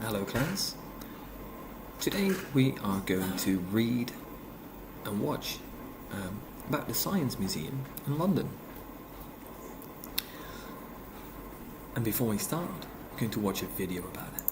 Hello class. Today we are going to read and watch about the Science Museum in London. And before we start, we're going to watch a video about it.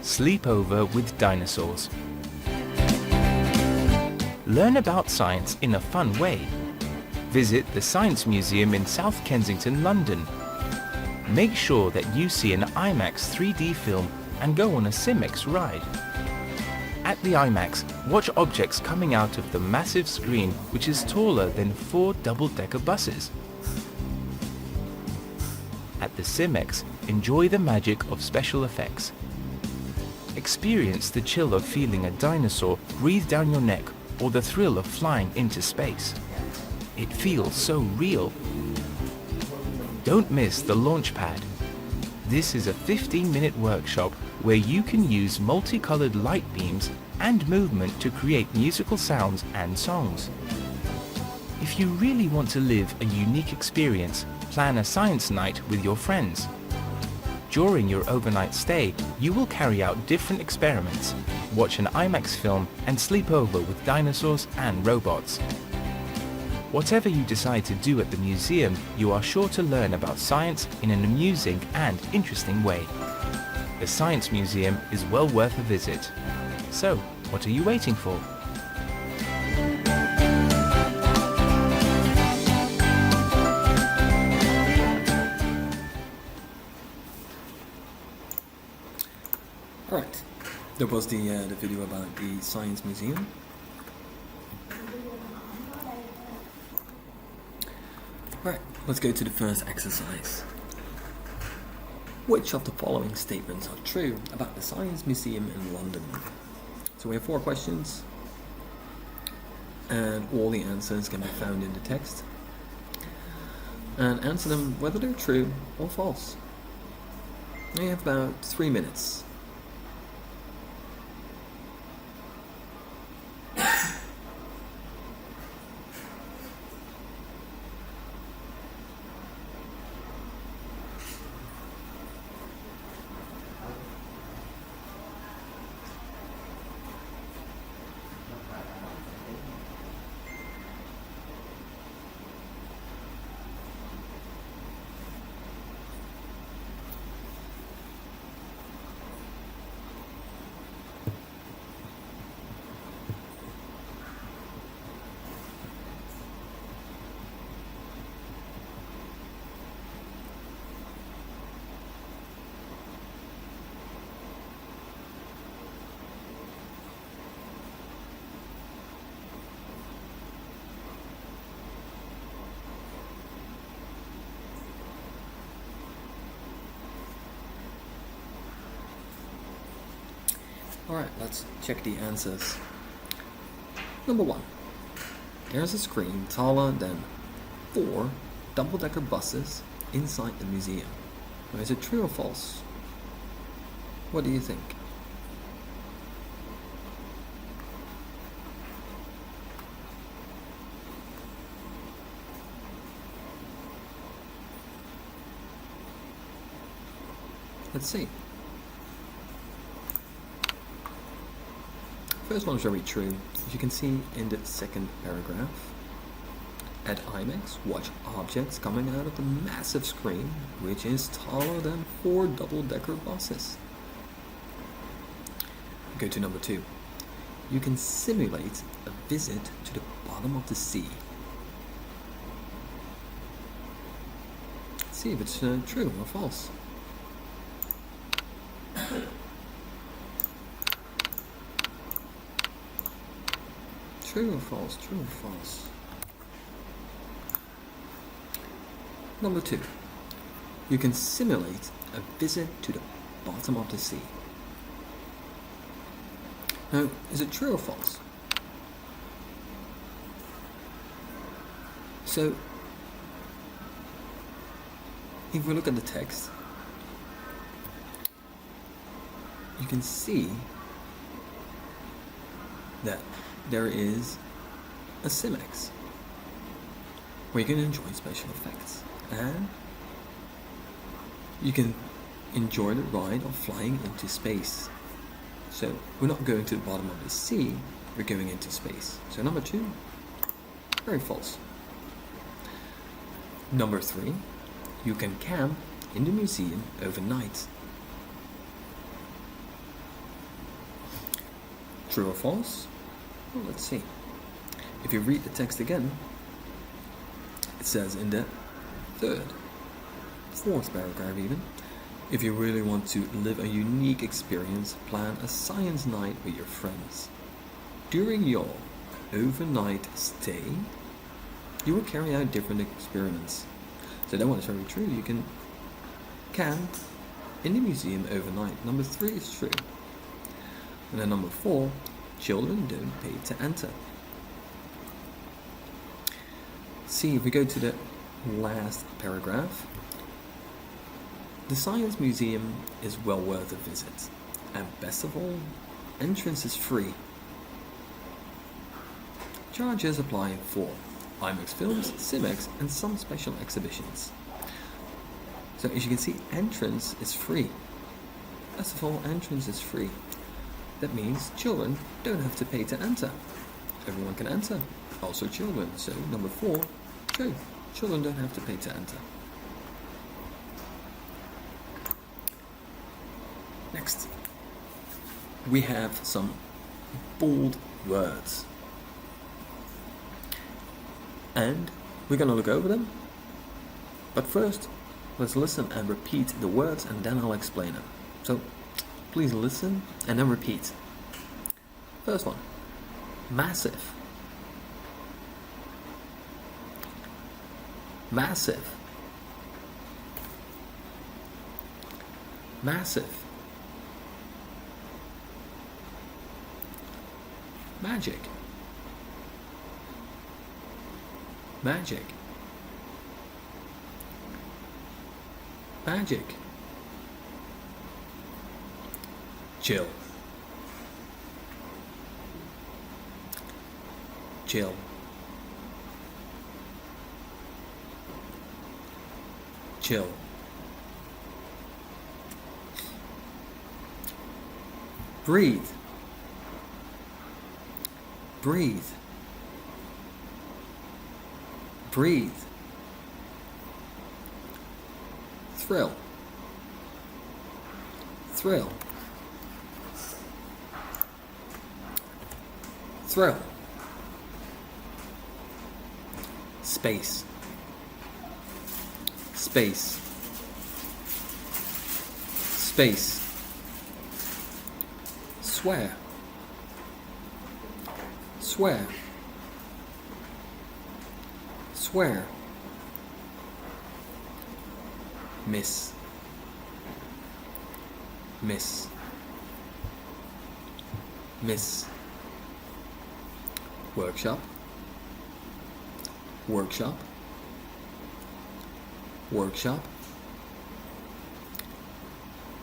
Sleepover with dinosaurs. Learn about science in a fun way. Visit the Science Museum in South Kensington, London. Make sure that you see an IMAX 3D film and go on a CIMAX ride. At the IMAX, watch objects coming out of the massive screen which is taller than 4 double-decker buses. At the CIMAX, enjoy the magic of special effects. Experience the chill of feeling a dinosaur breathe down your neck or the thrill of flying into space. It feels so real. Don't miss the launch pad. This is a 15-minute workshop where you can use multicolored light beams and movement to create musical sounds and songs. If you really want to live a unique experience, plan a science night with your friends. During your overnight stay, you will carry out different experiments, watch an IMAX film, and sleep over with dinosaurs and robots. Whatever you decide to do at the museum, you are sure to learn about science in an amusing and interesting way. The Science Museum is well worth a visit. So, what are you waiting for? Alright, that was the video about the Science Museum. Right, let's go to the first exercise. Which of the following statements are true about the Science Museum in London? So we have 4 questions, and all the answers can be found in the text. And answer them whether they're true or false. Now you have about 3 minutes. Alright, let's check the answers. Number 1. There's a screen taller than 4 double-decker buses inside the museum. Now, is it true or false? What do you think? Let's see. First one is very true. As you can see in the second paragraph, at IMAX, watch objects coming out of the massive screen, which is taller than 4 double-decker buses. Go to number 2. You can simulate a visit to the bottom of the sea. Let's see if it's true or false. True or false? True or false? Number 2. You can simulate a visit to the bottom of the sea. Now, is it true or false? So, if we look at the text, you can see that there is a CIMAX. where you can enjoy special effects. And you can enjoy the ride of flying into space. So we're not going to the bottom of the sea, we're going into space. So number 2, very false. Number 3, you can camp in the museum overnight. True or false? Well, let's see. If you read the text again, it says in the 3rd, 4th paragraph even, if you really want to live a unique experience, plan a science night with your friends. During your overnight stay, you will carry out different experiments. So that one is very true. You can camp in the museum overnight. Number 3 is true. And then number 4, children don't pay to enter. See, if we go to the last paragraph, the Science Museum is well worth a visit. And best of all, entrance is free. Charges apply for IMAX films, CIMAX, and some special exhibitions. So as you can see, entrance is free. Best of all, entrance is free. That means children don't have to pay to enter. Everyone can enter, also children. So number 4, true. Children don't have to pay to enter. Next, we have some bold words. And we're going to look over them. But first, let's listen and repeat the words and then I'll explain them. So, please listen and then repeat. First one, massive. Massive. Massive. Magic. Magic. Magic. Chill. Chill. Chill. Breathe. Breathe. Breathe. Thrill. Thrill. Thrill. Space. Space. Space. Swear. Swear. Swear. Miss. Miss. Miss. Workshop. Workshop. Workshop.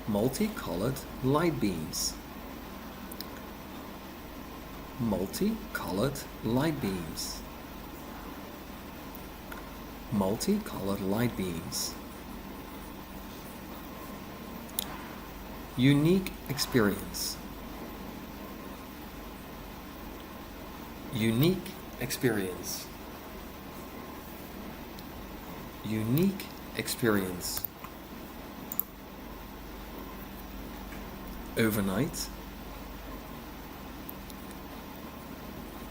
Multicolored light beams. Multicolored light beams. Multicolored light beams. Unique experience. Unique experience. Unique experience. Overnight.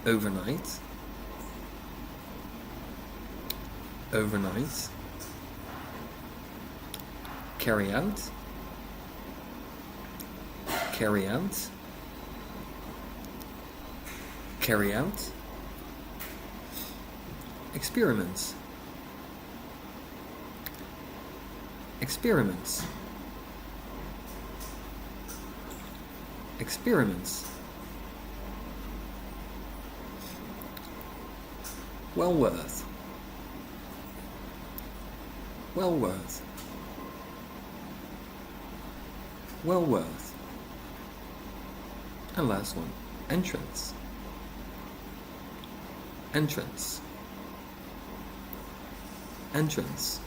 Overnight. Overnight. Carry out. Carry out. Carry out. Experiments. Experiments. Experiments. Well worth. Well worth. Well worth. And last one, entrance. Entrance. entrance.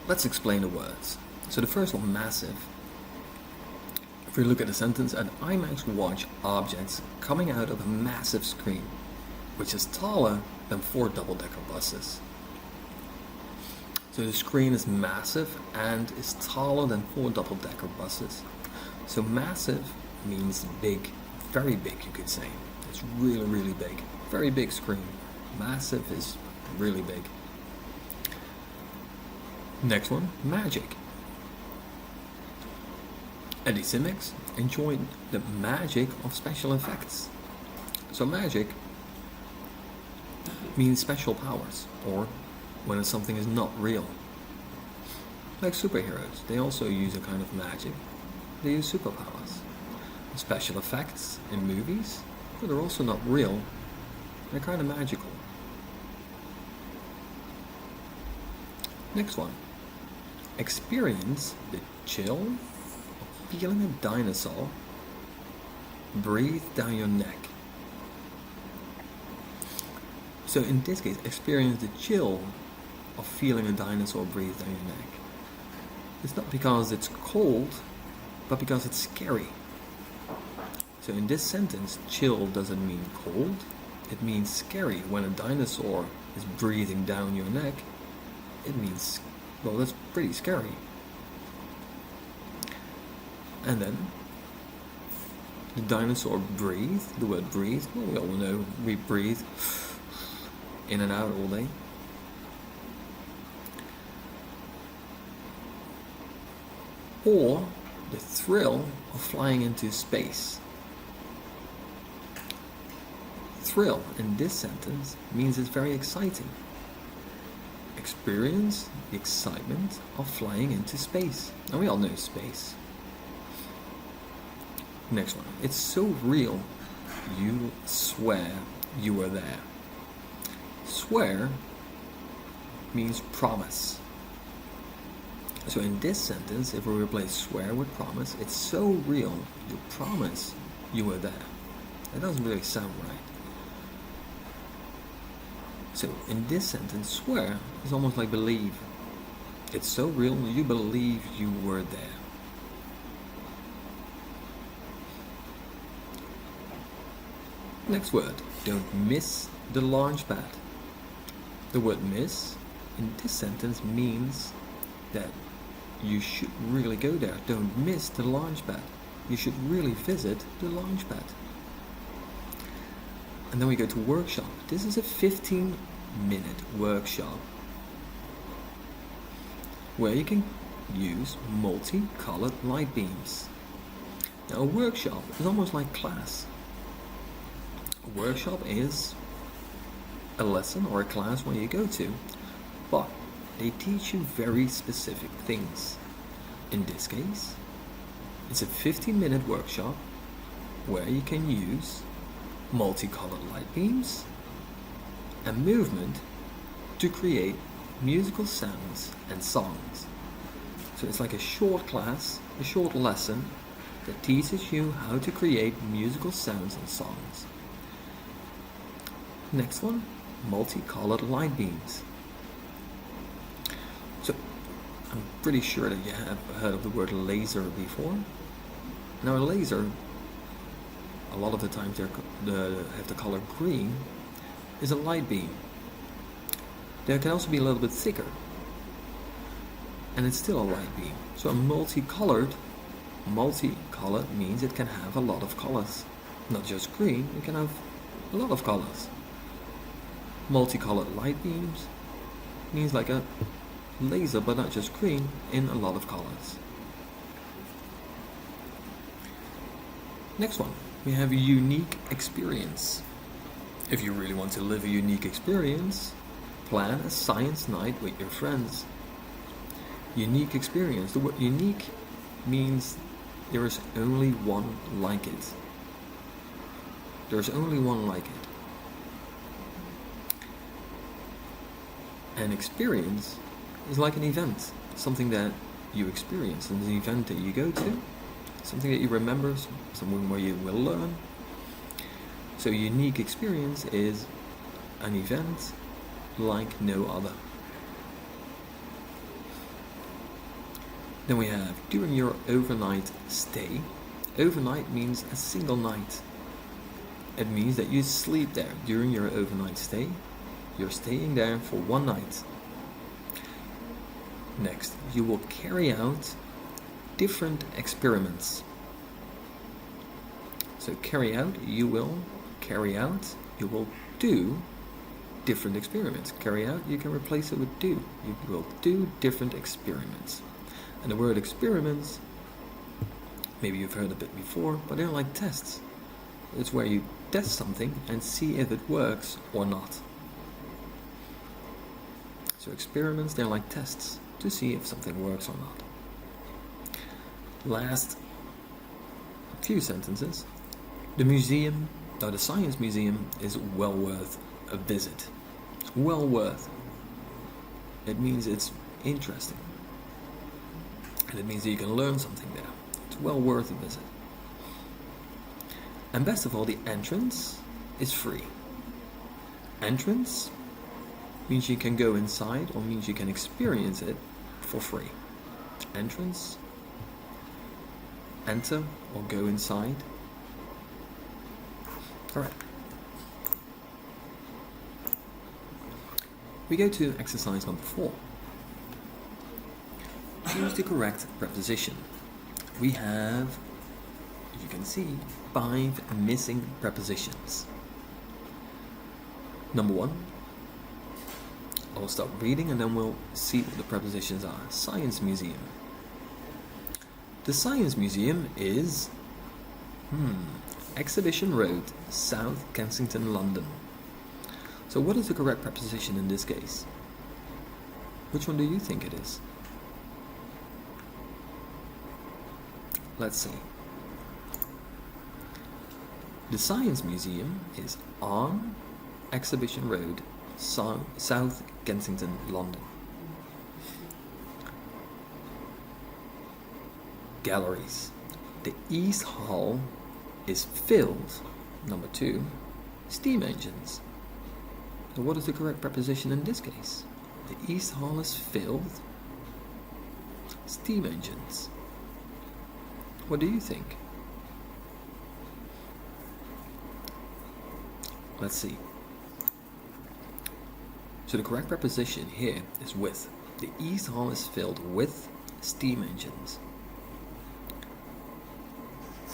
Let's explain the words. So the first one, massive. If we look at the sentence, an IMAX watch objects coming out of a massive screen, which is taller than 4 double-decker buses. So the screen is massive and is taller than 4 double-decker buses. So massive means big, very big, you could say. It's really, really big. Very big screen. Massive is really big. Next one, magic. Eddie Simics enjoyed the magic of special effects. So magic means special powers, or when something is not real. Like superheroes, they also use a kind of magic. They use superpowers. Special effects in movies, but they're also not real. They're kind of magical. Next one. Experience the chill of feeling a dinosaur breathe down your neck. So in this case, experience the chill of feeling a dinosaur breathe down your neck. It's not because it's cold, but because it's scary. So in this sentence, chill doesn't mean cold, it means scary. When a dinosaur is breathing down your neck, it means, well, that's pretty scary. And then, the dinosaur breathe, the word breathe, well, we all know we breathe in and out all day. Or the thrill of flying into space. Thrill in this sentence means it's very exciting. Experience the excitement of flying into space. And we all know space. Next one. It's so real, you swear you were there. Swear means promise. So in this sentence, if we replace swear with promise, it's so real, you promise you were there. That doesn't really sound right. So in this sentence, swear is almost like believe. It's so real, you believe you were there. Next word, don't miss the launch pad. The word miss in this sentence means that you should really go there. Don't miss the launch pad. You should really visit the launch pad. And then we go to workshop. This is a 15-minute workshop where you can use multicolored light beams. Now a workshop is almost like class. A workshop is a lesson or a class where you go to, but they teach you very specific things. In this case, it's a 15-minute workshop where you can use multicolored light beams and movement to create musical sounds and songs. So it's like a short class, a short lesson that teaches you how to create musical sounds and songs. Next one, multicolored light beams. So I'm pretty sure that you have heard of the word laser before. Now a laser, a lot of the times they have the color green, is a light beam. They can also be a little bit thicker, and it's still a light beam. So a multicolored means it can have a lot of colors. Not just green, it can have a lot of colors. Multicolored light beams means like a laser, but not just green, in a lot of colors. Next one, we have a unique experience. If you really want to live a unique experience, plan a science night with your friends. Unique experience. The word unique means there is only one like it. There's only one like it. An experience is like an event, something that you experience, an event that you go to, something that you remember, something where you will learn. So unique experience is an event like no other. Then we have during your overnight stay. Overnight means a single night. It means that you sleep there during your overnight stay. You're staying there for one night. Next, you will carry out different experiments. So carry out, you will do different experiments. Carry out, you can replace it with do. You will do different experiments. And the word experiments, maybe you've heard of it before, but they're like tests. It's where you test something and see if it works or not. So experiments, they're like tests to see if something works or not. Last few sentences. The Science Museum is well worth a visit. Well worth. It means it's interesting. And it means that you can learn something there. It's well worth a visit. And best of all, the entrance is free. Entrance means you can go inside or means you can experience it for free. Entrance, enter or go inside. Alright. We go to exercise number 4. Choose the correct preposition. We have, as you can see, 5 missing prepositions. Number 1. I'll start reading and then we'll see what the prepositions are. Science Museum. The Science Museum is Exhibition Road, South Kensington, London. So what is the correct preposition in this case? Which one do you think it is? Let's see. The Science Museum is on Exhibition Road, South Kensington, London. Galleries. The East Hall is filled. Number 2. Steam engines. So what is the correct preposition in this case? The East Hall is filled. Steam engines. What do you think? Let's see. So the correct preposition here is with. The East Hall is filled with steam engines.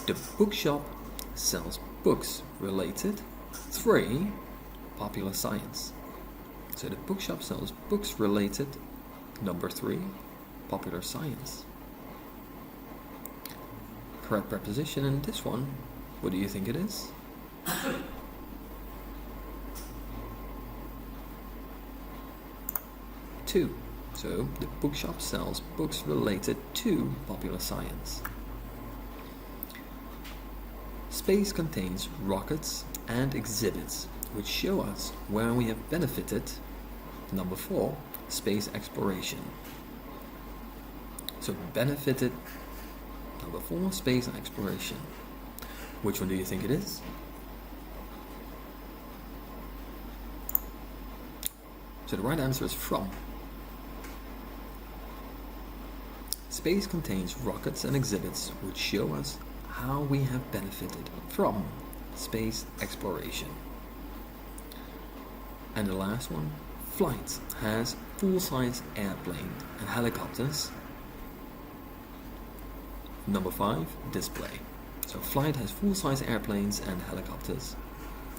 The bookshop sells books related. 3. Popular science. So the bookshop sells books related. Number 3. Popular science. Correct preposition in this one. What do you think it is? Two. So the bookshop sells books related to popular science. Space contains rockets and exhibits which show us where we have benefited. Number 4, space exploration. So benefited. Number 4, space exploration. Which one do you think it is? So the right answer is from. Space contains rockets and exhibits which show us how we have benefited from space exploration. And the last one, flight has full-size airplane and helicopters. Number 5, display. So flight has full-size airplanes and helicopters.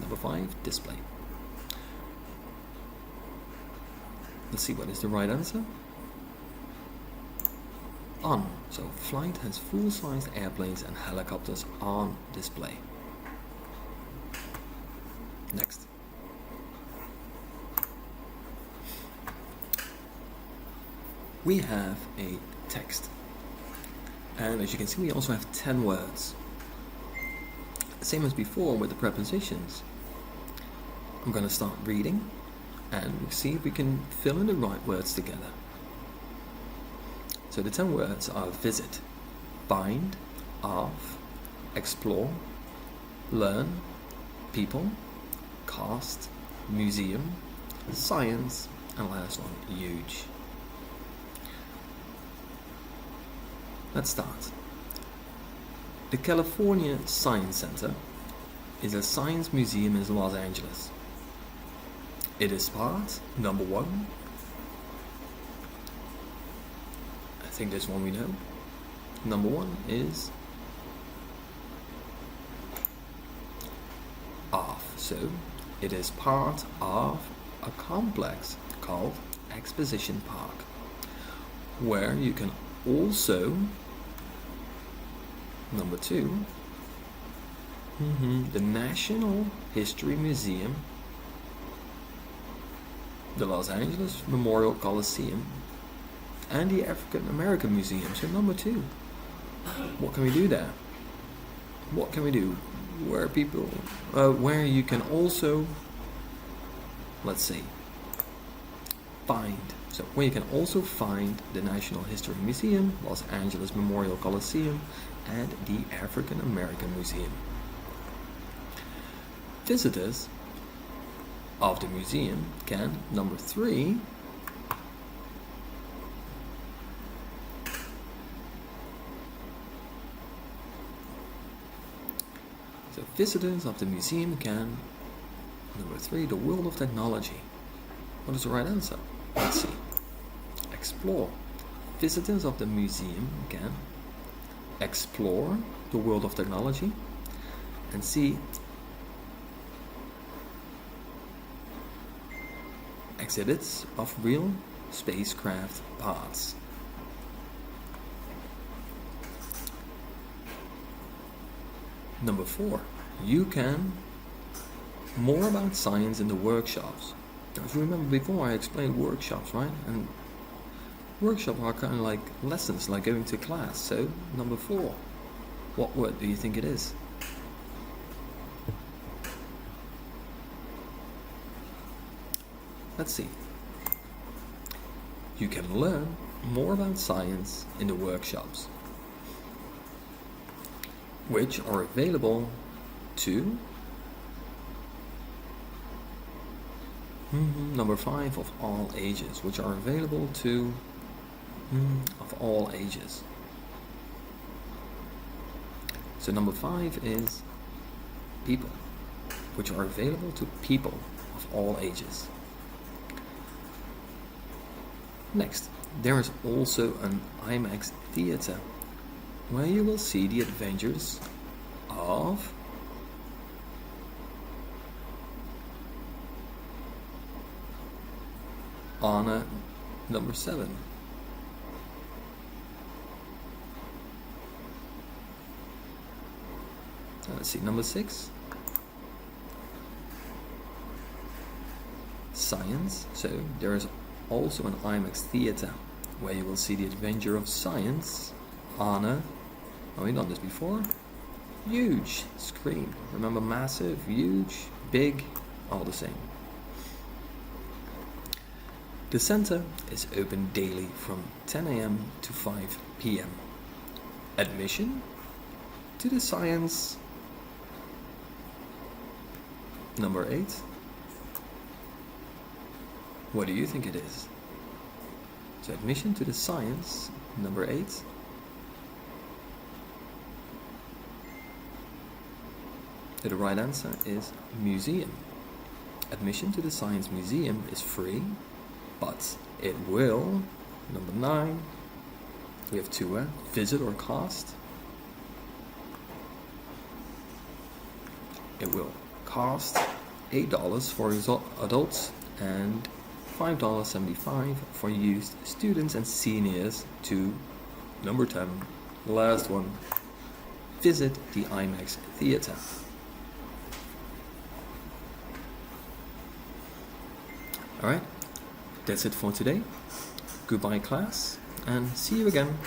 Number 5, display. Let's see what is the right answer. On. So flight has full-size airplanes and helicopters on display. Next. We have a text. And as you can see, we also have 10 words. Same as before with the prepositions. I'm going to start reading and see if we can fill in the right words together. So the 10 words are visit, find, of, explore, learn, people, cost, museum, science, and last one, huge. Let's start. The California Science Center is a science museum in Los Angeles. It is part, number one. I think this one we know. Number one is of. So it is part of a complex called Exposition Park, where you can also, number two, the National History Museum, the Los Angeles Memorial Coliseum, and the African American Museum. So number two, what can we do there? What can we do? Where you can also, let's see, find. So where you can also find the National History Museum, Los Angeles Memorial Coliseum, and the African American Museum. Visitors of the museum can, number three, so visitors of the museum can, number three, the world of technology. What is the right answer? Let's see. Explore. Visitors of the museum can explore the world of technology and see exhibits of real spacecraft parts. Number four, you can more about science in the workshops. If you remember before, I explained workshops, right? And workshops are kind of like lessons, like going to class. So number four, what word do you think it is? Let's see. You can learn more about science in the workshops, which are available to number five, of all ages, which are available to of all ages. So number five is people, which are available to people of all ages. Next, there is also an IMAX theater where you will see the adventures of Anna, number 7. Let's see, number 6. Science. So there is also an IMAX theater where you will see the adventure of science. Anna. Have we done this before? Huge screen. Remember, massive, huge, big, all the same. The center is open daily from 10 a.m. to 5 p.m. Admission to the science, number 8. What do you think it is? So admission to the science, number 8. The right answer is museum. Admission to the Science Museum is free, but it will, number 9, we have 2, visit or cost. It will cost $8 for adults and $5.75 for youth, students and seniors to, number 10, the last one, visit the IMAX theater. Alright, that's it for today. Goodbye class, and see you again.